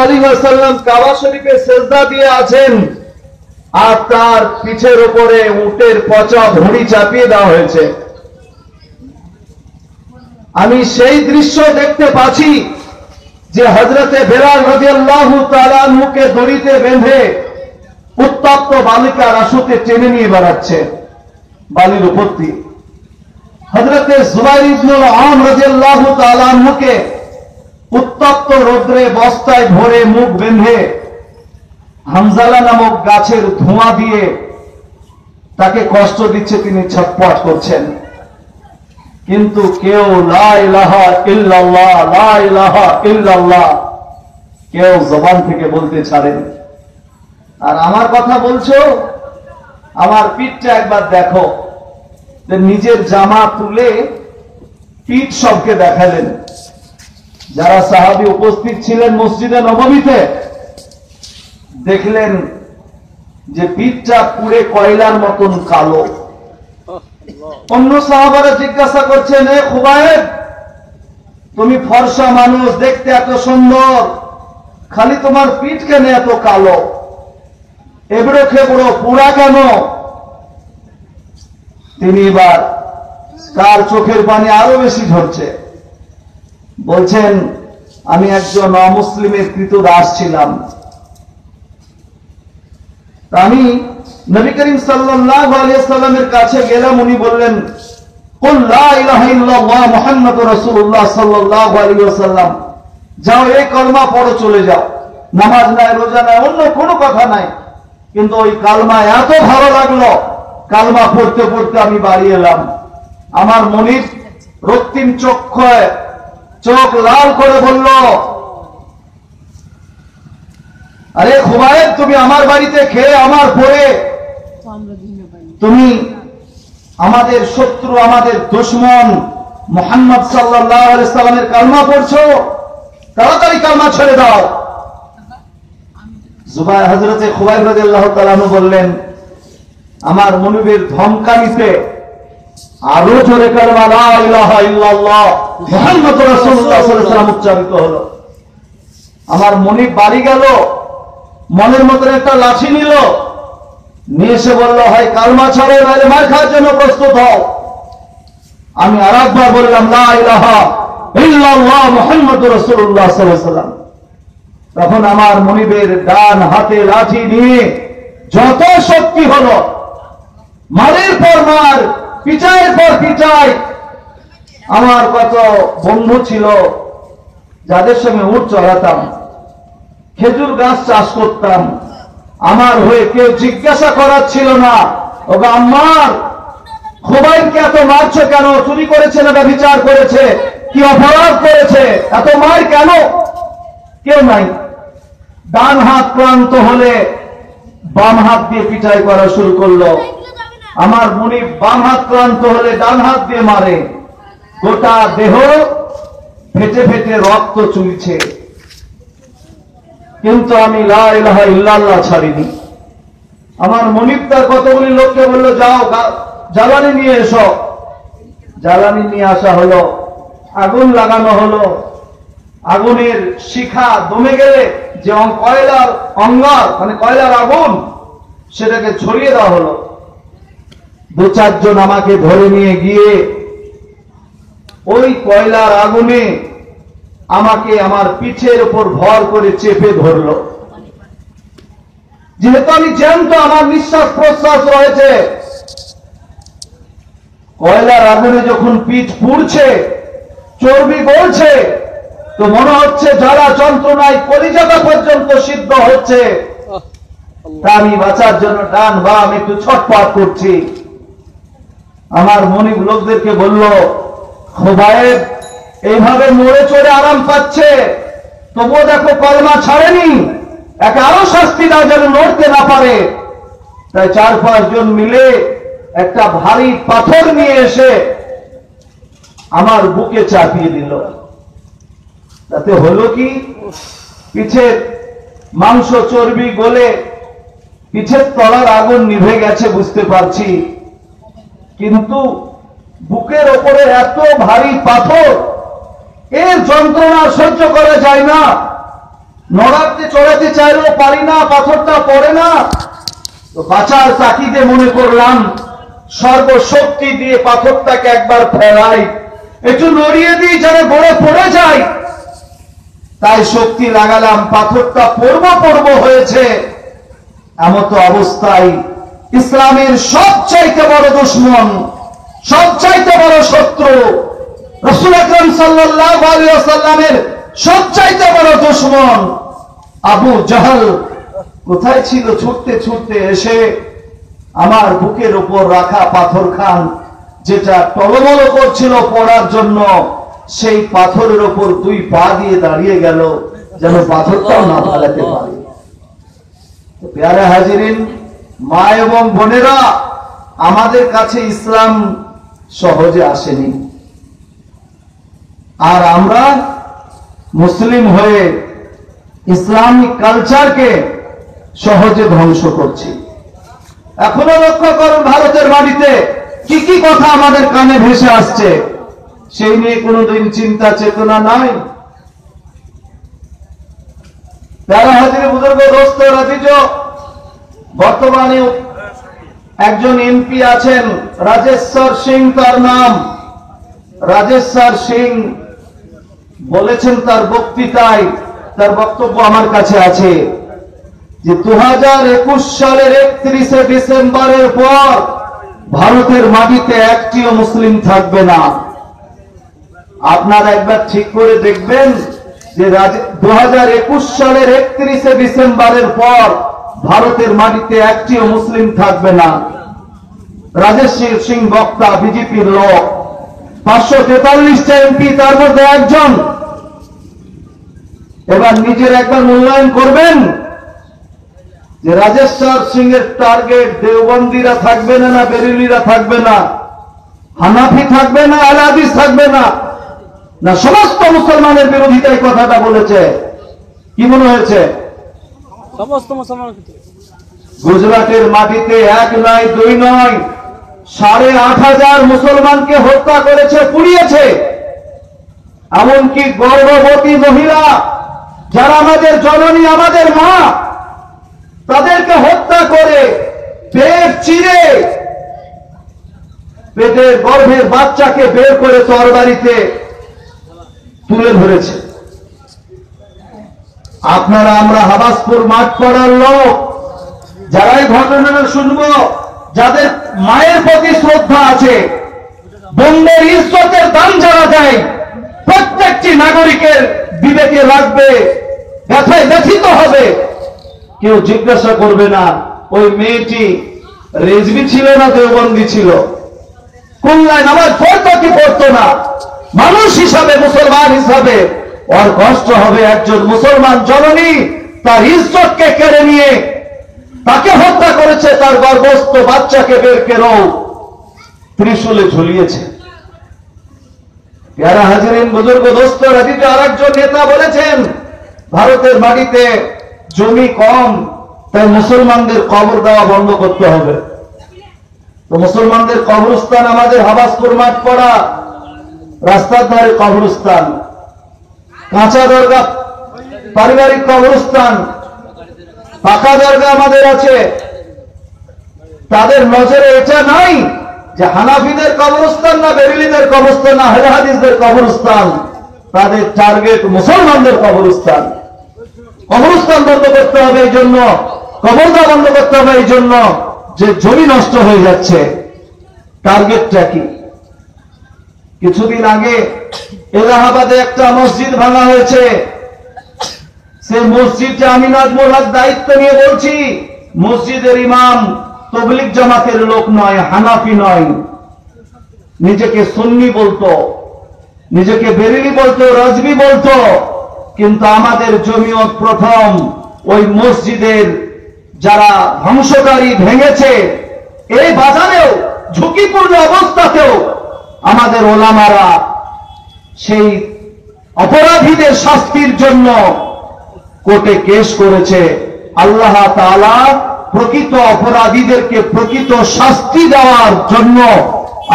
আলাইহি ওয়াসাল্লাম কাবা শরীফে সিজদা দিয়ে আছেন, আর তার পিঠের উপরে উটের পচা ভুঁড়ি চাপিয়ে দেওয়া হয়েছে। আমি সেই দৃশ্য দেখতে পাচ্ছি যে হযরতে বেলাল রাদিয়াল্লাহু তাআলা আনহুকে দড়িতে বেঁধে উত্তপ্ত বালিকা রাসূতে টেনে নিয়ে বেড়াচ্ছে বালির উপর দিয়ে। হযরতে জুবাইর ইবনুল আওয়াম রাদিয়াল্লাহু তাআলা আনহুকে উত্তপ্ত রৌদ্রে বস্তায় ভরে মুখ বেঁধে হামজালা নামক গাছের ধোঁয়া দিয়ে তাকে কষ্ট দিচ্ছে, তিনি ছটফট করছেন। কিন্তু কেউ লা ইলাহা ইল্লাল্লাহ লা ইলাহা ইল্লাল্লাহ কেউ জবান থেকে বলতে ছাড়েন। আর আমার কথা বলছো, আমার পিঠটা একবার দেখো। নিজের জামা তুলে পিঠ সবকে দেখালেন। যারা সাহাবী উপস্থিত ছিলেন মসজিদে নববীতে, দেখলেন যে পিঠটা পুরে কয়লার মতন কালো। অন্য সাহাবারা জিজ্ঞাসা করছেন, এ খুবাইব, তুমি ফর্সা মানুষ, দেখতে এত সুন্দর, খালি তোমার পিঠ কেন এত কালো, এবড়ো খেবড়ো পুরা কেন? তিনি এবার তার চোখের পানি আরো বেশি ঝরছে, বলছেন, আমি একজন অমুসলিমের কৃতদাস ছিলাম। আমি নবী করিম সাল্লাল্লাহু আলাইহি ওয়াসাল্লামের কাছে গেলাম। উনি বললেন, কুল লা ইলাহা ইল্লাল্লাহ মুহাম্মাদুর রাসূলুল্লাহ সাল্লাল্লাহু আলাইহি ওয়াসাল্লাম, যাও এই কালমা পড়ো, চলে যাও। নামাজ নাই, রোজা নাই, অন্য কোনো কথা নাই, কিন্তু ওই কালমা এত ভালো লাগলো, কালমা পড়তে পড়তে আমি বাড়ি এলাম। আমার মনির রক্তিম চোখ লাল করে বলল, আরে খুবাইব, তুমি আমার বাড়িতে খেয়ে আমার পরে তুমি আমাদের শত্রু, আমাদের দুশমন মুহাম্মদ সাল্লাল্লাহু আলাইহি ওয়াসাল্লামের কালমা পড়ছো, তাড়াতাড়ি কালমা ছেড়ে দাও। হযরতে খুবাইব রাদিয়াল্লাহু তাআলা আনহু বললেন, আমার মনিবের ধমকানিতে আরো জোরে কালমা লা ইলাহা ইল্লাল্লাহ মুহাম্মাদুর রাসূলুল্লাহ সাল্লাল্লাহু আলাইহি ওয়াসাল্লাম উচ্চারিত হলো। আমার মনিব বাড়ি গেল, মনের মতন একটা লাঠি নিল, নিয়ে এসে বলল, হয় কালমা ছাড়ো, নাহলে মার খাওয়ার জন্য প্রস্তুত হও। আমি আরেকবার বললাম, লা ইলাহা ইল্লাল্লাহ মুহাম্মাদুর রাসূলুল্লাহ সাল্লাল্লাহু আলাইহি ওয়াসাল্লাম। তখন আমার মনিবের ডান হাতে লাঠি নিয়ে যত শক্তি হলো, মারের পর মার, পিচাইয়ের পর পিচাই। আমার কত বন্ধু ছিল যাদের সঙ্গে উট চড়াতাম, খেজুর গাছ চাষ করতাম, আমার হয়ে কেউ জিজ্ঞাসা করার ছিল না, ওগো আম্মার, খুবাইবকে এত মারছো কেন? চুরি করেছে না ব্যভিচার করেছে? কি অপরাধ করেছে? এত মার কেন? কেউ নাই। ডান হাত ক্লান্ত হলে বাম হাত দিয়ে পিটাই করা শুরু করলো। আমার মুনিব বাম হাত ক্লান্ত হলে ডান হাত দিয়ে মারে, গোটা দেহ ফেটে ফেটে রক্ত চুইছে, কিন্তু আমি লা ইলাহা ইল্লাল্লাহ ছাড়িনি। আমার মনিব তার কতগুলি লোককে বলল, যাও জ্বালানি নিয়ে এসো। জ্বালানি নিয়ে আসা হলো, আগুন লাগানো হলো। আগুনের শিখা দমে গেলে যে কয়লার অঙ্গার, মানে কয়লার আগুন, সেটাকে ছড়িয়ে দেওয়া হলো। দু চারজন আমাকে ধরে নিয়ে গিয়ে ওই কয়লার আগুনে আমাকে আমার পিঠের উপর ভর করে চেপে ধরলো। যেহেতু আমি জ্যান্ত, আমার নিঃশ্বাস প্রশ্বাস রয়েছে, কয়লার আগুনে যখন পিঠ পুড়ছে, চর্বি গলছে, তো মনে হচ্ছে যারা যন্ত্রণায় কলিজাটা পর্যন্ত সিদ্ধ হচ্ছে। তা আমি বাঁচার জন্য ডান বাম একটু ছটফট করছি। আমার মনিব লোকদেরকে বলল, খুবাইব এইভাবে মরে চড়ে আরাম পাচ্ছে, তবুও দেখো কলমা ছাড়েনি, একে আরো শাস্তি দাও যেন লড়তে না পারে। তাই 4-5 জন মিলে একটা ভারী পাথর নিয়ে এসে আমার বুকে চাপিয়ে দিল। তাতে হলো কি, পিঠের মাংস চর্বি গলে পিঠের তলার আগুন নিভে গেছে বুঝতে পারছি, কিন্তু বুকের ওপরে এত ভারী পাথর, এর যন্ত্রণা সহ্য করা যায় না। নড়াতে চড়াতে চাইলেও পারি না, পাথরটা পড়ে না। তো বাঁচার তাকিদে মনে করলাম সর্বশক্তি দিয়ে পাথরটাকে একবার ফেলাই, একটু নড়িয়ে দিই যেন গড়ে পড়ে যায়। তাই শক্তি লাগালাম, পাথরটা পড়ব হয়েছে। এমতো অবস্থায় ইসলামের সবচাইতে বড় দুশমন, সবচাইতে বড় শত্রু, রাসূল আকরাম সাল্লাল্লাহু আলাইহি ওয়াসাল্লামের সবচাইতে বড় দুশমন আবু জাহল কোথায় ছিল? ছুটতে ছুটতে এসে আমার বুকের উপর রাখা পাথর খান, যেটা টলমল করছিল পড়ার জন্য, সেই পাথরের উপর দুই পা দিয়ে দাঁড়িয়ে গেল যেন পাথরটাও না ফেলাতে পারে। প্যারা হাজিরিন, মা এবং বোনেরা, আমাদের কাছে ইসলাম সহজে আসেনি, আর আমরা মুসলিম হয়ে ইসলামিক কালচারকে সহজে ধ্বংস করছি। এখনো লক্ষ্য করুন ভারতের মাটিতে কি কি কথা আমাদের কানে ভেসে আসছে, সেই নিয়ে কোনোদিন চিন্তা চেতনা নাই। প্যারা হাজির বুজুর্গ দোস্ত রাজিজ, বর্তমানে একজন এমপি আছেন, রাজেশ্বর সিং তার নাম। রাজেশ্বর সিং বলেছেন তার বক্তৃতায়, তার বক্তব্য আমার কাছে আছে, যে 2021 সালের 31শে ডিসেম্বরের পর ভারতের মাটিতে একটিও মুসলিম থাকবে না। আপনারা একবার ঠিক করে দেখবেন যে 2021 সালের 31শে ডিসেম্বরের পর ভারতের মাটিতে একটিও মুসলিম থাকবে না। রাজেশ্বর সিং বক্তা, বিজেপির লোক, 543টা এমপি, তার মধ্যে একজন। এবার নিজের একবার মূল্যায়ন করবেন যে রাজেশ্বর সিং এর টার্গেট দেওবন্দিরা থাকবে না, না বেরেলিরা থাকবে না, হানাফি থাকবে না, আহলে হাদিস থাকবে না, না সমস্ত মুসলমানের বিরোধিতায় কথাটা বলেছে? কি মনে হয়েছে? সমস্ত মুসলমান। গুজরাটের মাটিতে এক নয়, দুই নয়, 8,500 মুসলমানকে হত্যা করেছে, পুড়িয়েছে। এমনকি গর্ভবতী মহিলা, যারা আমাদের জননী, আমাদের মা, তাদেরকে হত্যা করে পেট চিরে পেটের গর্ভের বাচ্চাকে বের করে তরবারিতে তুলে ধরেছে। আপনারা, আমরা হাবাসপুর মাঠ পড়ার লোক, যারা এই ঘটনাটা শুনবো, যাদের মায়ের প্রতি শ্রদ্ধা আছে, বোনদের ইজ্জতের দাম যারা দেয়, প্রত্যেকটি নাগরিকের বিবেকে লাগবে, ব্যথায় ব্যথিত হবে। কেউ জিজ্ঞাসা করবে না ওই মেয়েটি রেজবি ছিল না দেওবন্দি ছিল, কুল্লায় নামাজ পড়তো কি পড়তো না। মানুষ হিসাবে, মুসলমান হিসাবে ওর কষ্ট হবে। একজন মুসলমান জননী তার ইজ্জতকে কেড়ে নিয়ে তাকে হত্যা করেছে, তার গর্ভস্থ বাচ্চাকে বের করে ত্রিশূলে ঝুলিয়েছে। প্যারা হাজিরিন, বুজুর্গ দোস্ত রাজিজ, আরেকজন নেতা বলেছেন ভারতের মাটিতে জমি কম, তাই মুসলমানদের কবর দেওয়া বন্ধ করতে হবে। তো মুসলমানদের কবরস্থান আমাদের হাবাসপুর মাঠ পড়া, রাস্তার ধারে কবরস্থান, কাঁচা দরগা পারিবারিক কবরস্থান, পাকা দরগা আমাদের আছে। তাদের নজরে এটা নাই যে হানাফিদের কবরস্থান না বেরেলিদের কবরস্থান না আহলে হাদিসদের কবরস্থান, তাদের টার্গেট মুসলমানদের কবরস্থান। কবরস্থান বন্ধ করতে হবে এই জন্য, কবরদা বন্ধ করতে হবে এই জন্য যে জমি নষ্ট হয়ে যাচ্ছে। টার্গেটটা কি? কিছুদিন আগে এলাহাবাদে একটা মসজিদ ভাঙা হয়েছে। সেই মসজিদটা আমি নাজমুল হক দায়িত্ব নিয়ে বলছি, মসজিদের ইমাম তবলিগ জামাতের লোক নয়, হানাফি নয়, নিজেকে সুন্নি বলতো, নিজেকে বেরেলি বলতো, রাজবি বলতো। কিন্তু আমাদের জমিয়ত প্রথম ওই মসজিদের যারা ধ্বংসকারী ভেঙেছে, এই বাজারেও ঝুঁকিপূর্ণ অবস্থাতেও আমাদের ওলামারা সেই অপরাধীদের শাস্তির জন্য কোর্টে কেস করেছে। আল্লাহ তাআলা প্রকৃত অপরাধীদেরকে প্রকৃত শাস্তি দেওয়ার জন্য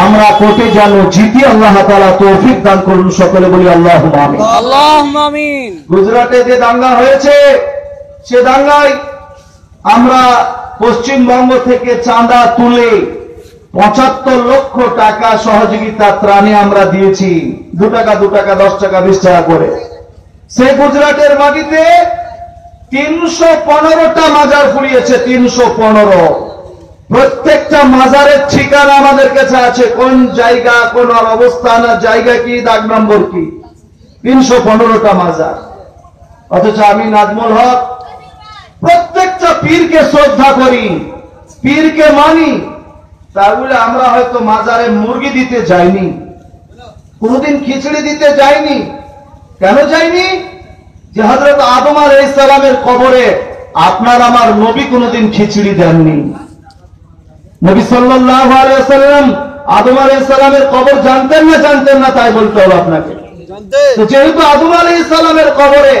আমরা কোর্টে যেন জিতি। আল্লাহ তাআলা তৌফিক দান করুন। সকলে বলি আল্লাহুম্মা আমিন। আল্লাহুম্মা আমিন। গুজরাটে যে দাঙ্গা হয়েছে, সে দাঙ্গায় আমরা পশ্চিমবঙ্গ থেকে চাঁদা তুলে ৭৫ লক্ষ টাকা সহযোগিতা ত্রাণে আমরা দিয়েছি। 2 টাকা 2 টাকা 10 টাকা 20 টাকা করে। সে গুজরাটের মাটিতে 315টা মাজার পুড়িয়েছে। 315। প্রত্যেকটা মাজারের ঠিকানা আমাদের কাছে আছে, কোন জায়গা, কোন অবস্থান, জায়গা কি, দাগ নম্বর কি। 315টা মাজার। অথচ আমি নাজমুল হক প্রত্যেকটা পীরকে শ্রদ্ধা করি, পীরকে মানি। তাহলে আমরা হয়তো মাজারে মুরগি দিতে যাইনি, কোনদিন খিচুড়ি দিতে যাইনি। কেন যাইনি? যে হযরত আদম আলাইহিস সালামের কবরে আপনার আমার নবী কোনদিন খিচুড়ি দেননি। নবী সাল্লাল্লাহু আলাইহি ওয়াসাল্লাম আদম আলাইহিস সালামের কবর জানতেন না তাই বলতে হবে আপনাকে। তো যেহেতু আদম আলাইহিস সালামের কবরে,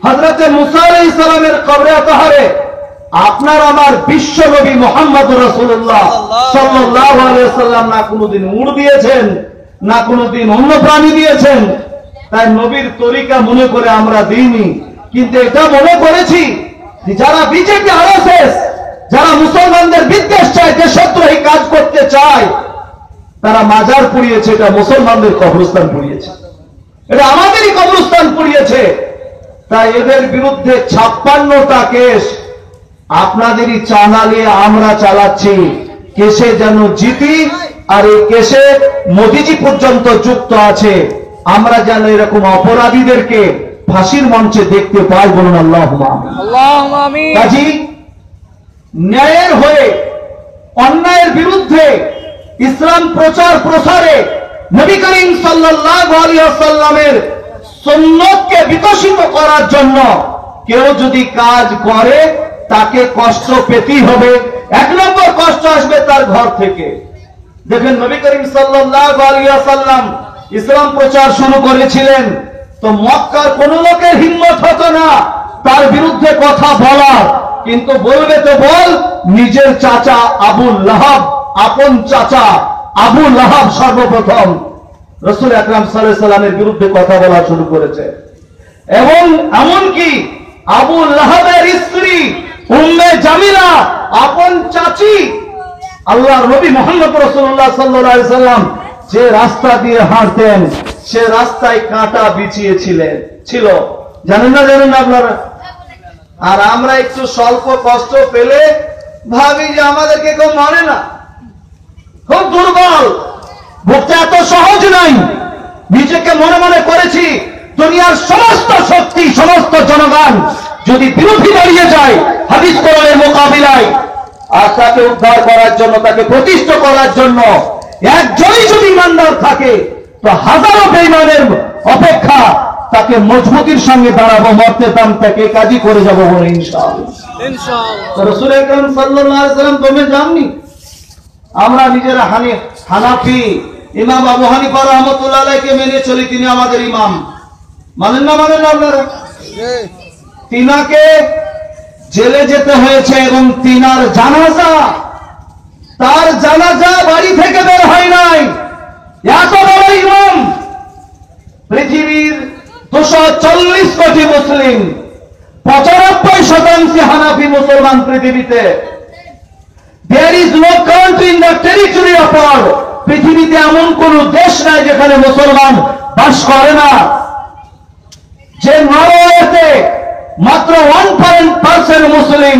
হযরত মুসা আলাইহিস সালামের কবরে আতহারে আপনার আমার বিশ্ব নবী মুহাম্মদুর রাসূলুল্লাহ সাল্লাল্লাহু আলাইহি ওয়াসাল্লাম না কোনদিন উট দিয়েছেন, না কোনদিন অন্য প্রাণী দিয়েছেন। তাই নবীর তরিকা মনে করে আমরা দিইনি। কিন্তু এটা মনে করেছি যে যারা বিজেপি, আরএসএস, যারা মুসলমানদের বিদ্বেষ চায়, দেশদ্রোহী কাজ করতে চায়, তারা মাজার পুড়িয়েছে। এটা মুসলমানদের কবরস্থান পুড়িয়েছে, এটা আমাদেরই কবরস্থান পুড়িয়েছে। তাই এদের বিরুদ্ধে 56টা কেস আপনাদেরই চালালে আমরা চালাচ্ছি। কেসে যেন জিতি, আর এই কেসে মোদিজি পর্যন্ত যুক্ত আছে। আমরা যেন এরকম অপরাধীদেরকে ফাঁসির মঞ্চে দেখতে পাই। বলুন আল্লাহুম্মা আমিন। আল্লাহুম্মা আমিন। কাজী ন্যায়ের হয়ে অন্যায়ের বিরুদ্ধে ইসলাম প্রচার প্রসারে নবী করিম সাল্লাল্লাহু আলাইহি ওয়াসাল্লামের সুন্নতকে বিকশিত করার জন্য কেউ যদি কাজ করে তাকে কষ্ট পেতেই হবে। 1 নম্বর কষ্ট আসবে তার ঘর থেকে। দেখেন নবী করিম সাল্লাল্লাহু আলাইহি ওয়াসাল্লাম ইসলাম প্রচার শুরু করেছিলেন, তো মক্কার কোন লোকের হিম্মত হতো না তার বিরুদ্ধে কথা বলার। কিন্তু বলবে তো বল, নিজের চাচা আবু লাহাব, আপন চাচা আবু লাহাব সর্বপ্রথম রাসূল আকরাম সাল্লাল্লাহু আলাইহি সাল্লামের বিরুদ্ধে কথা বলা শুরু করেছে। এবং এমনকি আবু লাহাবের স্ত্রী উম্মে জামিলা, আপন চাচি, আল্লাহর নবী মুহাম্মদ রাসূলুল্লাহ সাল্লাল্লাহু আলাইহি সাল্লাম যে রাস্তা দিয়ে হাঁটতেন সে রাস্তায় কাঁটা বিছিয়েছিলেন ছিল। জানেন না আপনারা? আর আমরা একটু স্বল্প কষ্ট পেলে ভাবি যে আমাদেরকে কেউ মানে না, খুব দুর্বল, বুকটা এত সহজ নাই। নিজেকে মনে মনে করেছি দুনিয়ার সমস্ত শক্তি, সমস্ত জনগণ যদি বিরোধী দাঁড়িয়ে যায় হাদিস কোরআনের মোকাবিলায়, আর তাকে উদ্ধার করার জন্য, তাকে প্রতিষ্ঠা করার জন্য একজনই যদি ইমানদার থাকে, তো হাজারো বেঈমানের অপেক্ষা তাকে মজবুতির সঙ্গে দাঁড়াবো, মরতে দাম তাকে কাজই করে যাবো বলে ইনশাআল্লাহ। ইনশাআল্লাহ। রাসূল আকরাম সাল্লাল্লাহু আলাইহি ওয়াসাল্লাম দমে যাননি। আমরা নিজেরা হানাফি, ইমাম আবু হানিফা রাহমাতুল্লাহ আলাইহিকে মেনে চলি, তিনি আমাদের ইমাম। মানেন না আপনারা? তিনাকে জেলে যেতে হয়েছে এবং তিনার জানাজা, তার জানাজা বাড়ি থেকে বের হয় নাই। এত বড় ইমাম, পৃথিবীর 240 কোটি মুসলিম, 95% হানাফি মুসলমান পৃথিবীতে। There is no country in the territory of all, পৃথিবীতে এমন কোন দেশ নাই যেখানে মুসলমান বাস করে না। যে নরওয়েতে মাত্র 1% মুসলিম,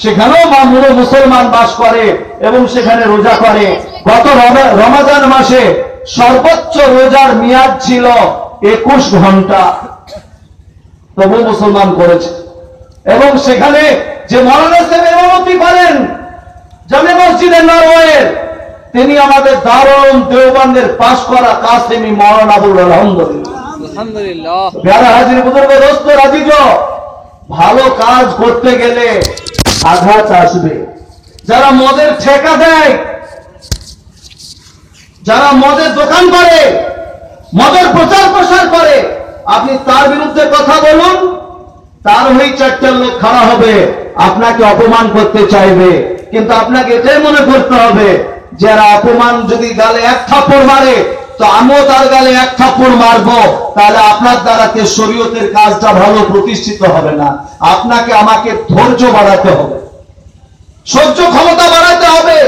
সেখানেও মামুরো মুসলমান বাস করে এবং সেখানে রোজা করে। গত রমাজান মাসে সর্বোচ্চ রোজার মেয়াদ ছিল 21 ঘন্টা, তবু মুসলমান করেছে। এবং সেখানে যে মাওলানা সাহেব ইমামতি করেন জামে মসজিদে নরওয়ের, তিনি আমাদের দারুল দেওবন্দের পাশ করা কাসেমি মাওলানা আবুল আলহামদুলিল্লাহ। প্যারা হাজির বুজুর্গ দোস্ত রাজিজ, ভালো কাজ করতে গেলে আঘাত আসবে। যারা মদের ঠেকা দেয়, যারা মদের দোকান করে, মদের প্রচার প্রসার করে, আপনি তার বিরুদ্ধে কথা বলুন, তার হয়ে 4টা লোক খাড়া হবে, আপনাকে অপমান করতে চাইবে। কিন্তু আপনাকে এটাই মনে করতে হবে যারা অপমান যদি গালে এক থাপ্পড় মারে তো আমিও তার গালে এক থাপ্পড় মারবো, তাহলে আপনার দ্বারাতে শরীয়তের কাজটা ভালো প্রতিষ্ঠিত হবে না। আপনাকে আমাকে ধৈর্য বাড়াতে হবে, সহ্য ক্ষমতা বাড়াতে হবে।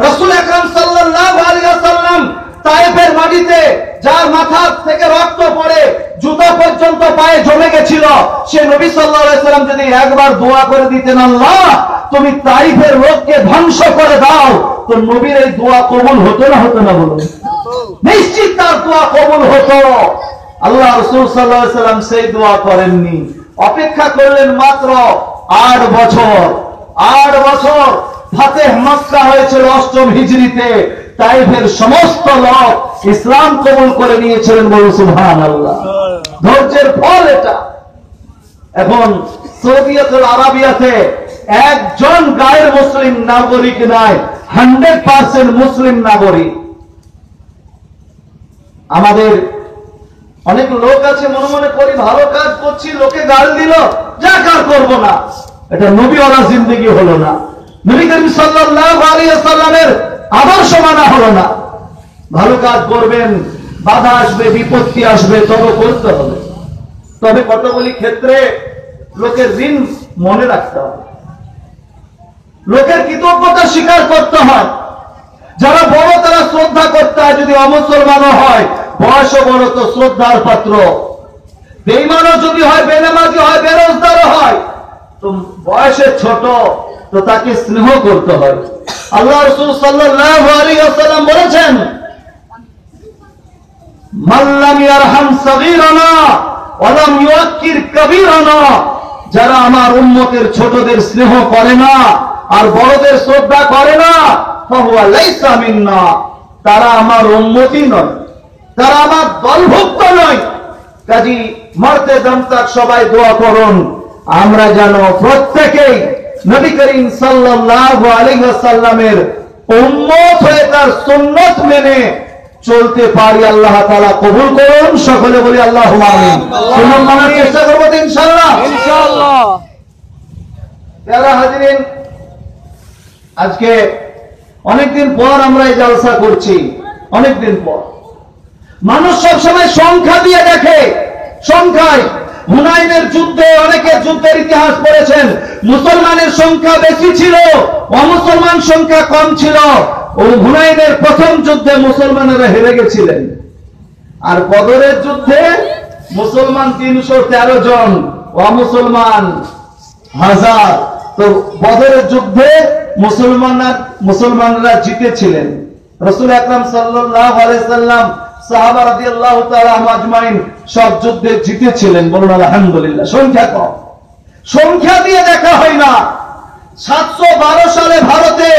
রাসূল আকরাম সাল্লাল্লাহু আলাইহি ওয়াসাল্লাম তায়েফের মাটিতে যার মাথা থেকে রক্ত পড়ে জুতা পর্যন্ত পায়ে জমে গেছিল, সে নবী সাল্লাল্লাহু আলাইহি ওয়াসাল্লাম যদি একবার দোয়া করে দিতেন, আল্লাহ তুমি তায়েফের লোককে ধ্বংস করে দাও, তো নবীর এই দোয়া কবুল হতো না হতো না বলুন? নিশ্চিত তার দোয়া কবুল হতো। আল্লাহ রাসূল সাল্লাল্লাহু আলাইহি ওয়াসাল্লাম সেই দোয়া করেননি, অপেক্ষা করলেন মাত্র 8 বছর। 8 বছর ফাতেহ মক্কা হয়েছিল 8ম হিজরিতে। তায়েফের সমস্ত লোক ইসলাম কবুল করে নিয়েছিলেন, বলুন সুবহানাল্লাহ। ধৈর্যের ফল এটা। এখন সৌদিয়াতুল আরাবিয়াতে একজন গায়ের মুসলিম নাগরিক নাই, 100% মুসলিম নাগরিক। আমাদের অনেক লোক আছে মনে মনে করি ভালো কাজ করছি, লোকে গাল দিল, যা কার করবো না। এটা নবীওয়ালা জিন্দেগি হলো না, নবী করিম সাল্লাল্লাহু আলাইহি ওয়াসাল্লামের আদর্শ মানা হলো না। ভালো কাজ করবেন, বাধা আসবে, বিপত্তি আসবে, তবে করতে হবে। তবে কতগুলি ক্ষেত্রে লোকের ঋণ মনে রাখতে হবে, লোকের কৃতজ্ঞতা স্বীকার করতে হয়। যারা বড় তারা শ্রদ্ধা করতে হয়, যদি অমুসলমানও হয়, বয়সও বড় তো শ্রদ্ধার পাত্র। বেঈমানও যদি হয়, বেনামাজি হয়, বেরোজগারও হয়, তো বয়সে ছোট তো তাকে স্নেহ করতে হয়। আল্লাহ রাসূল সাল্লাল্লাহু আলাইহি ওয়াসাল্লাম বলেছেন, মান লাম ইয়ারহাম সাগীরানা ওয়া লাম ইউক্কির কাবীরানা, যারা আমার উম্মতের ছোটদের স্নেহ করে না আর বড়দের শ্রদ্ধা করে না, ফাহুয়া লাইসা মিন্না, তারা আমার উম্মতই নয়, তারা আমার দলভুক্ত নয়। কাজী মরতে দম তক সবাই দোয়া করুন, আমরা যেন প্রত্যেকেই নবী করিম সাল্লাল্লাহু আলাইহি ওয়াসাল্লামের উম্মত হয়ে তার সুন্নাত মেনে চলতে পারি। আল্লাহ তাআলা কবুল করুন, সকলে বলি আল্লাহুম্মা আমিন। সুন্নাত মানার চেষ্টা করব ইনশাআল্লাহ। ইনশাআল্লাহ। প্যারা হাজিরিন, আজকে অনেকদিন পর আমরা এই জলসা করছি, অনেকদিন পর। মানুষ সবসময় সংখ্যা দিয়ে দেখে, সংখ্যায়। হুনাইনের যুদ্ধে অনেকে যুদ্ধের ইতিহাস পড়েছেন, মুসলমানের সংখ্যা বেশি ছিল, অমুসলমান সংখ্যা কম ছিল। ও হুনাইনের প্রথম যুদ্ধে মুসলমানেরা হেরে গেছিলেন, আর বদরের যুদ্ধে মুসলমান 313 জন, অমুসলমান 1000। তো বদরের যুদ্ধে মুসলমানরা জিতেছিলেন। রাসূল আকরাম সাল্লাল্লাহু আলাইহি সাল্লাম, সাহাবা রাদিয়াল্লাহু তাআলা আজমাইন সব যুদ্ধে জিতেছিলেন, বলুন আলহামদুলিল্লাহ। সংখ্যা কম, সংখ্যা দিয়ে দেখা হয় না। 712 সালে ভারতে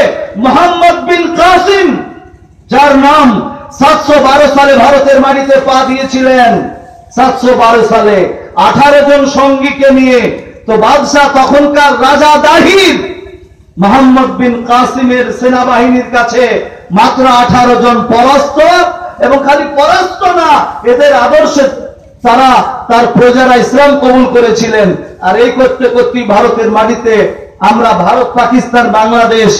মোহাম্মদ বিন কাসিম, যার নাম 712 সালে ভারতের মাটিতে পা দিয়েছিলেন। 712 সালে 18 জন সঙ্গীকে নিয়ে, তো বাদশাহ তখনকার রাজা দাহির মোহাম্মদ বিন কাসিমের সেনাবাহিনীর কাছে মাত্র 18 জন পরাস্ত, এবং খালি পরাস্ত না, এদের আদর্শে তারা তার প্রজারা ইসলাম কবুল করেছিলেন। আর এই করতে করতে ভারতের মাটিতে আমরা, ভারত, পাকিস্তান, বাংলাদেশ,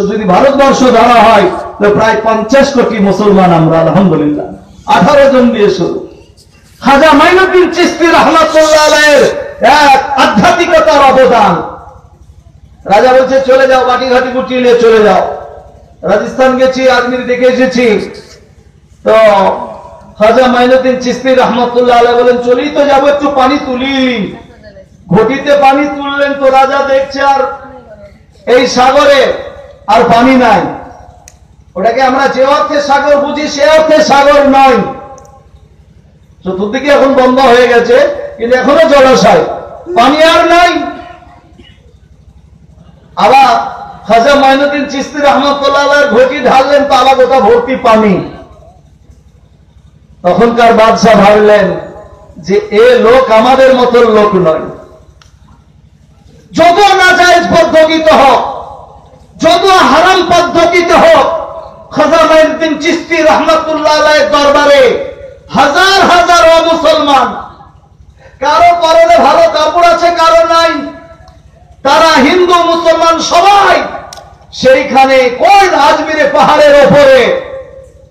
যদি ভারতবর্ষ ধরা হয় তো প্রায় 50 কোটি মুসলমান আমরা, আলহামদুলিল্লাহ। 18 জন দিয়ে শুরু। খাজা মাইনুদ্দিন চিশতি রাহমাতুল্লাহ আলাইহির এক আধ্যাত্মিকতার অবদান। রাজা বলছে চলে যাও, বাটি ঘাটি গুটিয়ে নিয়ে চলে যাও। রাজস্থান গেছি, আজমির দেখে এসেছি। তো খাজা মাইনুদ্দিন চিশতি রাহমাতুল্লাহ আলাইহি বলেন, চলেই তো যাবো, একটু পানি তুলি। ঘটিতে পানি তুললেন, তো রাজা দেখছে আর এই সাগরে আর পানি নাই। ওটাকে আমরা যে অর্থে সাগর বুঝি সে অর্থে সাগর নয়। চতুর্দিকে এখন বন্ধ হয়ে গেছে, কিন্তু এখনো জলাশয়, পানি আর নাই। আবার খাজা মাইনুদ্দিন চিশতি রাহমাতুল্লাহ আলাইহি ঘটি ঢাললেন, তো আবার গোটা ভর্তি পানি। তখনকার বাদশাহ ভাবলেন যে এ লোক আমাদের মতো লোক নয়। যত নাজায়েজ পদ্ধতিতে হোক, যত হারাম পদ্ধতিতে হোক, খাজা মাইনুদ্দিন চিশতি রাহমাতুল্লাহ আলাইহির দরবারে হাজার হাজার মুসলমান, কারো পরনে ভালো কাপড় আছে, কারো নাই। তারা হিন্দু মুসলমান সবাই সেই যেখানে কোন আজমিরে পাহাড়ের ওপরে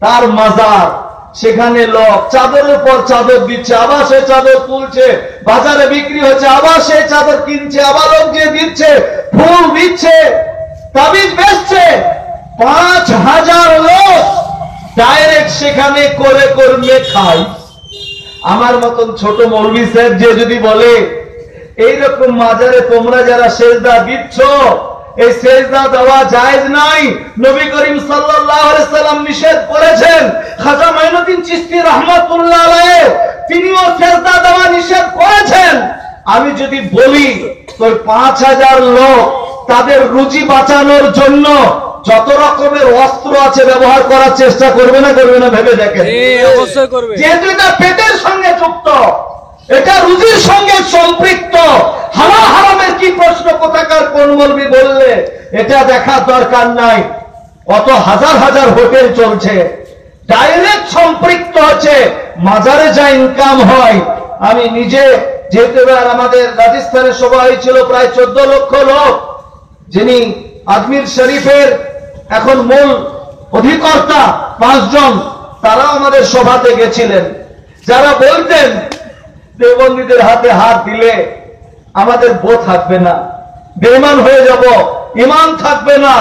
তার মাজার, সেখানে লোক চাদরের পর চাদর দিচ্ছে, আবার সে চাদর তুলছে, বাজারে বিক্রি হচ্ছে, আবার সে চাদর কিনছে, আবার লোক দিয়ে দিচ্ছে, ফুল দিচ্ছে, তাবিজ বেচছে। 5000 লোক ডাইরেক্ট সেখানে করে কর্মে খায়। আমার মতন ছোট মৌলভী সাহেব যে যদি বলে এইরকম মাজারে তোমরা যারা সেজদা দিচ্ছ, এই সেজদা দেওয়া জায়েজ নাই, নবী করিম সাল্লাল্লাহু আলাইহি সাল্লাম নিষেধ করেছেন, খাজা মাইনুদ্দিন চিশতি রাহমাতুল্লাহ আলাইহি তিনিও সেজদা দেওয়া নিষেধ করেছেন, আমি যদি বলি তো 5000 লোক তাদের রুজি বাঁচানোর জন্য যত রকমের অস্ত্র আছে ব্যবহার করার চেষ্টা করবে না করবে না ভেবে দেখেন। অবশ্যই করবে। যেহেতু এটা পেটের সঙ্গে যুক্ত, এটা রুজির সঙ্গে সম্পৃক্ত, হালাল হারামের কি প্রশ্ন কোথাকার কোন মৌলবি বললে এটা দেখার দরকার নাই। কত হাজার হাজার হোটেল চলছে, ডাইরেক্ট সম্পৃক্ত হচ্ছে, মাজারে যা ইনকাম হয়। আমি নিজে যেহেতু এবার আমাদের রাজস্থানের সভা হয়েছিল প্রায় 14 লক্ষ লোক, যিনি আজমির শরীফের এখন মূল অধিকর্তা 5 জন, তারাও আমাদের সভাতে গেছিলেন। যারা বলতেন দেওবন্দীদের হাতে হাত দিলে আমাদের বোধ থাকবে না, বেঈমান হয়ে যাব, ঈমান থাকবে না,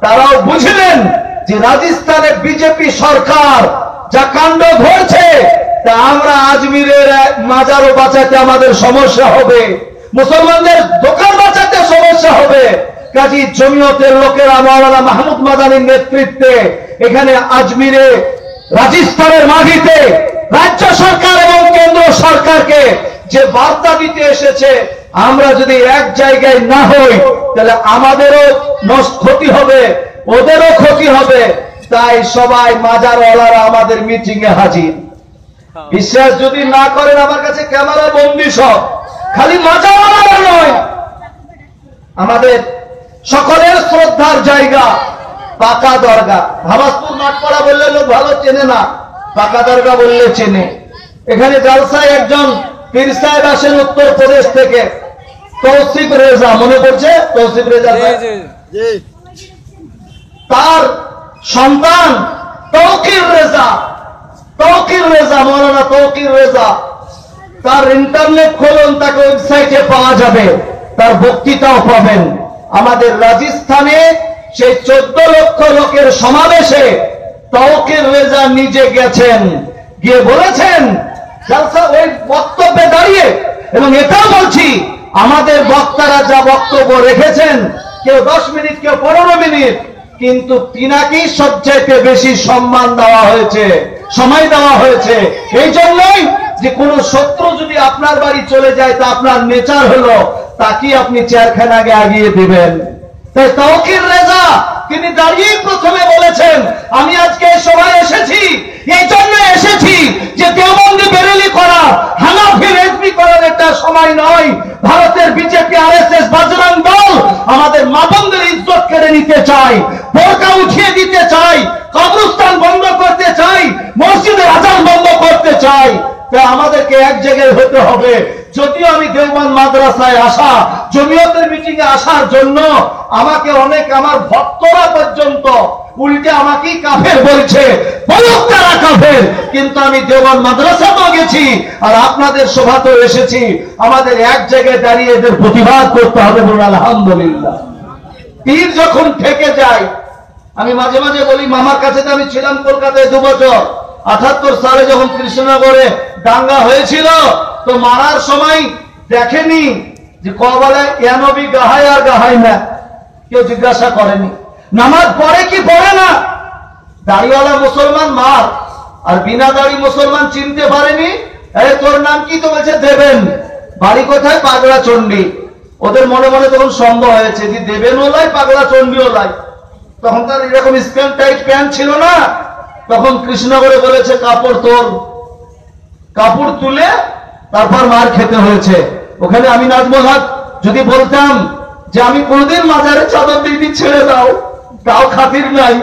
তারাও বুঝলেন যে রাজস্থানে বিজেপি সরকার যা কাণ্ড ধরছে তা আমরা আজমিরের মাজারও বাঁচাতে আমাদের সমস্যা হবে, মুসলমানদের দোকান বাঁচাতে সমস্যা হবে। কাজী জমিয়তের লোকেরা মাওলানা মাহমুদ মাদানির নেতৃত্বে এখানে আজমিরে রাজস্থানের মাটিতে রাজ্য সরকার এবং কেন্দ্র সরকারকে যে বার্তা দিতে এসেছে, আমরা যদি এক জায়গায় না হই তাহলে আমাদেরও ক্ষতি হবে, ওদেরও ক্ষতি হবে। তাই সবাই মাজারওয়ালারা আমাদের মিটিং এ হাজির। বিশ্বাস যদি না করেন আমার কাছে ক্যামেরা বন্দি সব, খালি মাজারওয়ালারা নয়, আমাদের সকলের শ্রদ্ধার জায়গা পাকা দরগা। ভাবাসপুর মাঠপাড়া বললে লোক ভালো চেনে না, পাকা দরগা বললে চেনে। এখানে জালসায় একজন পীর সাহেব আসেন উত্তর প্রদেশ থেকে, তৌসিফ রেজা, মনে পড়ছে তৌসিফ রেজা? তার সন্তান তৌকির রেজা, মৌলানা তৌকির রেজা, তার ইন্টারনেট খোলন, তাকে ওয়েবসাইটে পাওয়া যাবে, তার বক্তৃতাও পাবেন। আমাদের রাজস্থানে সেই 14 লক্ষ লোকের সমাবেশে তৌকির রেজা নিজে গেছেন, গিয়ে বলেছেন জালসা ওই বক্তব্যে দাঁড়িয়ে, এবং এটাও বলছি আমাদের বক্তারা যা বক্তব্য রেখেছেন, কেউ 10 মিনিট, কেউ 15 মিনিট, কিন্তু তিনাকেই সবচাইতে বেশি সম্মান দেওয়া হয়েছে, সময় দেওয়া হয়েছে। এই জন্যই যে কোন শত্রু যদি আপনার বাড়ি চলে যায় তা আপনার নেচার হলো তাকে আপনি চেয়ারখানা আগে আগিয়ে দিবেন। তাই তৌকির রেজা তিনি দাঁড়িয়ে প্রথমে বলেছেন, আমি আজকে এই সভায় এসেছি, এই জন্য এসেছি যে দেওবন্দি বেরেলি করা, হানাফি রেজবি করার একটা সময় নয়। ভারতের বিজেপি, আরএসএস, বজরং দল আমাদের মা বোনদের ইজ্জত কেড়ে নিতে চায়, বোরকা উঠিয়ে দিতে চায়, কবরস্থান বন্ধ করতে চাই, মসজিদের আজান বন্ধ করতে চাই। তাই আমাদেরকে এক জায়গায় হতে হবে। যদিও আমি দেওবন্দ মাদ্রাসায় আসা, জমিয়তের মিটিং এ আসার জন্য আমাকে অনেক আমার ভক্তরা পর্যন্ত উল্টে আমাকেই কাফের বলছে, বলুক তারা কাফের, কিন্তু আমি দেওবন্দ মাদ্রাসাতেও গেছি আর আপনাদের সভাতেও এসেছি। আমাদের এক জায়গায় দাঁড়িয়ে এদের প্রতিবাদ করতে হবে, বলুন আলহামদুলিল্লাহ। পীর যখন থেকে যায়, আমি মাঝে মাঝে বলি, মামার কাছে তো আমি ছিলাম কলকাতায় 2 বছর, 78 সালে যখন কৃষ্ণনগরে দাঙ্গা হয়েছিল, তো মারার সময় দেখেনি যে কবলে ইয়ানবী গাহায় আর গাহায় না, কেউ জিজ্ঞাসা করেনি। নামাজ পড়ে কি পড়ে না, দাড়িওয়ালা মুসলমান মার, আর বিনা দাড়ি মুসলমান চিনতে পারেনি। তোর নাম কি? তো বলছে দেবেন। বাড়ি কোথায়? পাগলা চণ্ডী। ওদের মনে মনে তখন সন্দেহ হয়েছে যে দেবেনও লাই, পাগলা চণ্ডীও লাই। তখন তার এরকম স্ক্যান টাইট প্যান্ট ছিল না, তখন কৃষ্ণনগরে বলেছে কাপড় তোল, কাপড় তুলে তারপর মার খেতে হয়েছে। ওখানে আমি নাজমুল হক যদি বলতাম যে আমি কোনদিন মাজারে চাদর দিই, ছেড়ে দাও, তাও খাতির নাই।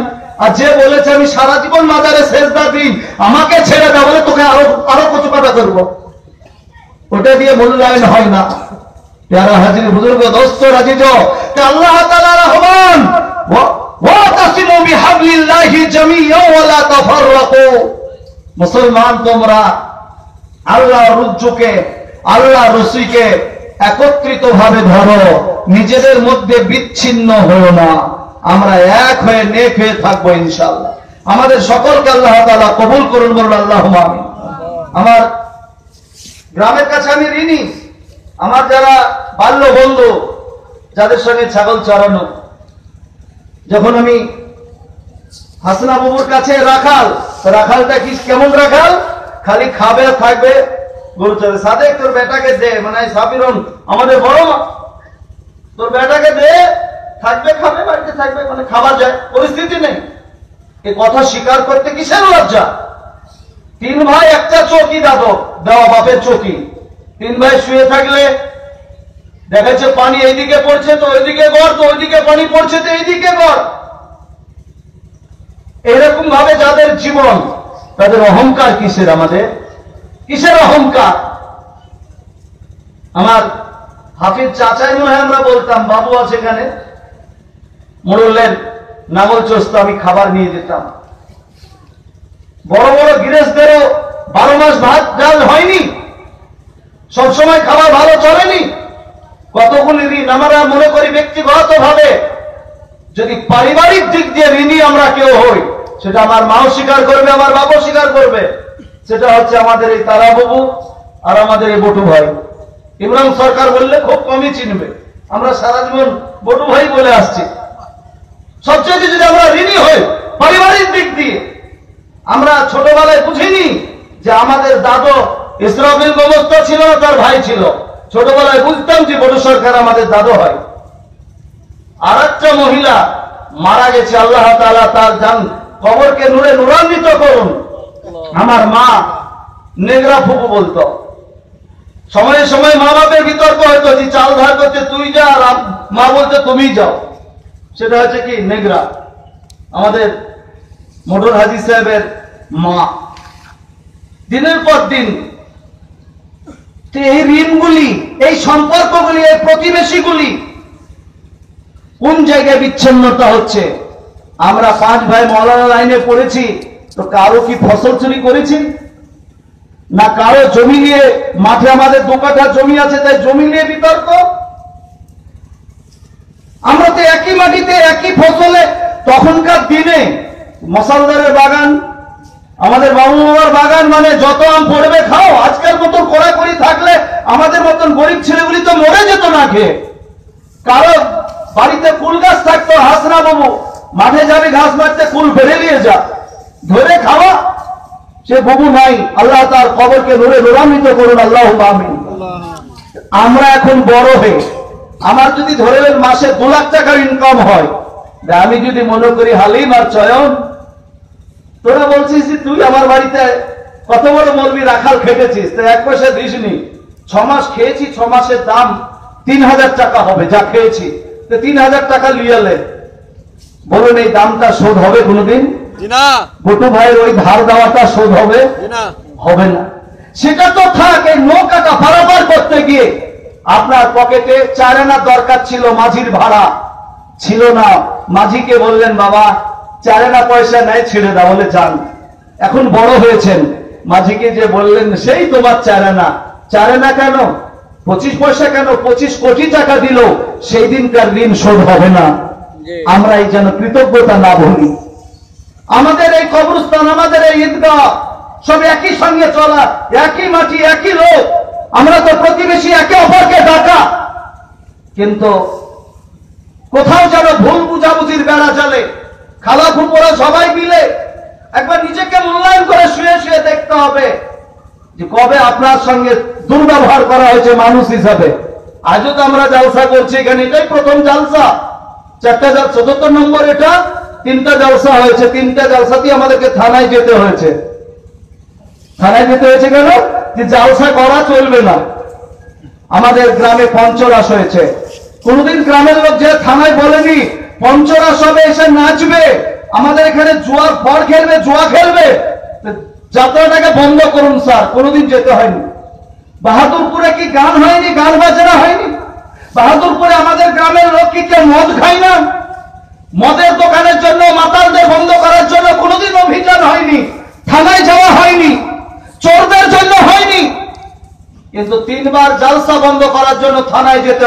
আর যে বলেছে আমি সারা জীবন মাজারে সেজদা দিই, আমাকে ছেড়ে দাও, বলে তোকে আরো কচু পাতা করবো, ওটা দিয়ে মূল্যায়ন হয় না। প্যারা হাজির বুজুর্গ দোস্ত রাজিজ, আল্লাহ তাআলা রহমান ওয়াতাসিমু বিহাবলিল্লাহি জামিআন ওয়া লা তাফাররাকু। মুসলমান তোমরা আল্লাহর রজ্জুকে, আল্লাহর রশিকে একত্রিতভাবে ধরো, নিজেদের মধ্যে বিচ্ছিন্ন হও না। আমরা এক হয়ে নেক হয়ে থাকবো ইনশাআল্লাহ। আমাদের সকলকে আল্লাহ তাআলা কবুল করুন, বলুন আল্লাহুম্মা আমিন। আমার গ্রামের কাছে আমি ঋণী। আমার যারা বাল্য বন্ধু, যাদের সঙ্গে ছাগল চড়ানো, যখন আমি হাসনা বাবুর কাছে রাখাল, রাখালটা কি কেমন রাখাল? খালি খাবে থাকবে, গরু চড়ে। সাদেক তোর বেটাকে দে, মানে সাবিরন আমাদের বড় মা, তোর বেটাকে দে, থাকবে খাবে, বাড়িতে থাকবে, মানে খাবার যায়, পরিস্থিতি নেই। এই কথা স্বীকার করতে কিসের লজ্জা? তিন ভাই একটা চৌকি দাদক দেওয়া, বাপের চৌকি। তিন ভাই শুয়ে থাকলে দেখাচ্ছে পানি এইদিকে পড়ছে তো ওইদিকে গড়, তো ওইদিকে পানি পড়ছে তো এইদিকে গড়। এরকম ভাবে যাদের জীবন, তাদের অহংকার কিসের? আমাদের কিসের অহংকার? আমার হাফিজ চাচাই মনে হয় আমরা বলতাম, বাবু আছে এখানে, মোড়লের নাগল চস্ত আমি খাবার নিয়ে যেতাম। বড় বড় গৃহস্থদেরও 12 মাস ভাত ডাল হয়নি, সবসময় খাবার ভালো চলেনি। কতগুলি ঋণ আমরা মনে করি ব্যক্তিগত ভাবে, যদি পারিবারিক দিক দিয়ে ঋণী আমরা কেউ হই, সেটা আমার মাও স্বীকার করবে, আমার বাবাও স্বীকার করবে। সেটা হচ্ছে আমাদের এই তারা বাবু আর আমাদের এই বটু ভাই। ইমরান সরকার বললে খুব কমই চিনবে, আমরা সারা জীবন বটু ভাই বলে আসছি। সবচেয়ে যদি আমরা ঋণী হই পারিবারিক দিক দিয়ে, আমরা ছোটবেলায় বুঝিনি যে আমাদের দাদু ইসরাফিল গোমস্তা ছিল না, তার ভাই ছিল। ছোটবেলায় বুঝতাম যে বটু সরকার আমাদের দাদু হয়। আর একটা মহিলা মারা গেছে, আল্লাহ তাআলা তার জান কবরকে নূরে নূরান্বিত করুন। আমার মা নেগরা ফুপু বলতো, সময়ে সময় মা বাপের বিতর্ক হয়তো, যে চাল ধার করতে তুই যা, আর মা বলতে তুমি যাও। সেটা হচ্ছে কি নেগরা, আমাদের মোটর হাজি সাহেবের মা। দিনের পর দিন এই ঋণগুলি, এই সম্পর্কগুলি, এই প্রতিবেশীগুলি কোন জায়গায় বিচ্ছিন্নতা হচ্ছে? আমরা 5 ভাই মওলানা লাইনে পড়েছি, তো কারো কি ফসল চুরি করেছি? না কারো জমি নিয়ে, মাঠে আমাদের 2 কাঠা জমি আছে তাই জমি নিয়ে বিতর্ক? আমরা তো একই মাটিতে একই ফসলে, তখনকার দিনে মশালদারের বাগান, আমাদের বাবু বাবার বাগান, মানে যত আম পড়বে খাও। আজকের মতো কড়াকড়ি থাকলে আমাদের মতন গরিব ছেলেগুলি তো মরে যেত না খেয়ে। কারো বাড়িতে কুল গাছ থাকতো, হাসনা বাবু মাঠে যাবে ঘাস মারতে, কুল ফেলে নিয়ে যা, ধরে খাওয়া। সে বাবু নাই, আল্লাহ তার কবরকে নূরে নূরান্বিত করুন, আল্লাহুম্মা আমিন। আমরা এখন বড় হয়ে, আমার যদি ধরে মাসে 2 লাখ টাকার ইনকাম হয়, আমি যদি মনে করি হালিম আর চয়ন, তোরা বলছিস যে তুই আমার বাড়িতে কত বড় মৌলবি রাখাল খেটেছিস, তো 1 পয়সা দিসনি। 6 মাস খেয়েছি, 6 মাসের দাম 3000 টাকা হবে যা খেয়েছি, তো 3000 টাকা লিয়ালে বলুন, এই দামটা শোধ হবে কোনোদিন? বটু ভাইয়ের ওই ধার দেওয়াটা শোধ হবে? হবে না। সেটা তো থাক, এই নৌকাটা পারাপার করতে গিয়ে আপনার পকেটে 4 আনা দরকার ছিল, মাঝির ভাড়া ছিল না। মাঝিকে বললেন, বাবা 4 আনা পয়সা নেয়, ছেড়ে দাও, বলে যান। এখন বড় হয়েছেন, মাঝিকে যে বললেন, সেই তোমার 4 আনা। 4 আনা কেন, 25 পয়সা কেন, 25 কোটি টাকা দিল, সেই দিনকার ঋণ শোধ হবে না। আমরা এই যেন কৃতজ্ঞতা না ভুলি। আমাদের এই কবরস্থান, আমাদের এই ঈদগাহ, সব একই সঙ্গে চলা, একই মাটি, একই লোক। আমরা তো প্রতিবেশী, একে অপরকে ডাকা, কিন্তু কোথাও যেন ভুল বুঝাবুঝির বেড়া চলে। খালা ফুপুরা সবাই মিলে একবার নিজেকে মূল্যায়ন করে শুয়ে শুয়ে দেখতে হবে যে কবে আপনার সঙ্গে দুর্ব্যবহার করা হয়েছে মানুষ হিসাবে। আজও তো আমরা জালসা করছি এখানে, এটাই প্রথম জালসা। 4টা 74 নম্বর, এটা 3টা জালসা হয়েছে। 3টা জালসাতেই আমাদেরকে থানায় যেতে হয়েছে। থানায় যেতে হয়েছে কেন? যে জালসা করা চলবে না। আমাদের গ্রামে পঞ্চরাস হয়েছে, কোনদিন গ্রামের লোক যে থানায় বলেনি পঞ্চরাস হবে, এসে নাচবে, আমাদের এখানে জুয়ার ফল খেলবে, জুয়া খেলবে, যাত্রাটাকে বন্ধ করুন স্যার। কোনদিন যেতে হয়নি। বাহাদুরপুরে কি গান হয়নি, গান বাজনা হয়নি? বাহাদুরপুরে আমাদের গ্রামের লোক কি কেউ মদ খায় না? মদের দোকানের জন্য, মাতালদের বন্ধ করার জন্য কোনোদিন অভিযান হয়নি, থানায় যাওয়া হয়নি, চোরদের জন্য হয়নি, কিন্তু 3 বার জালসা বন্ধ করার জন্য থানায় যেতে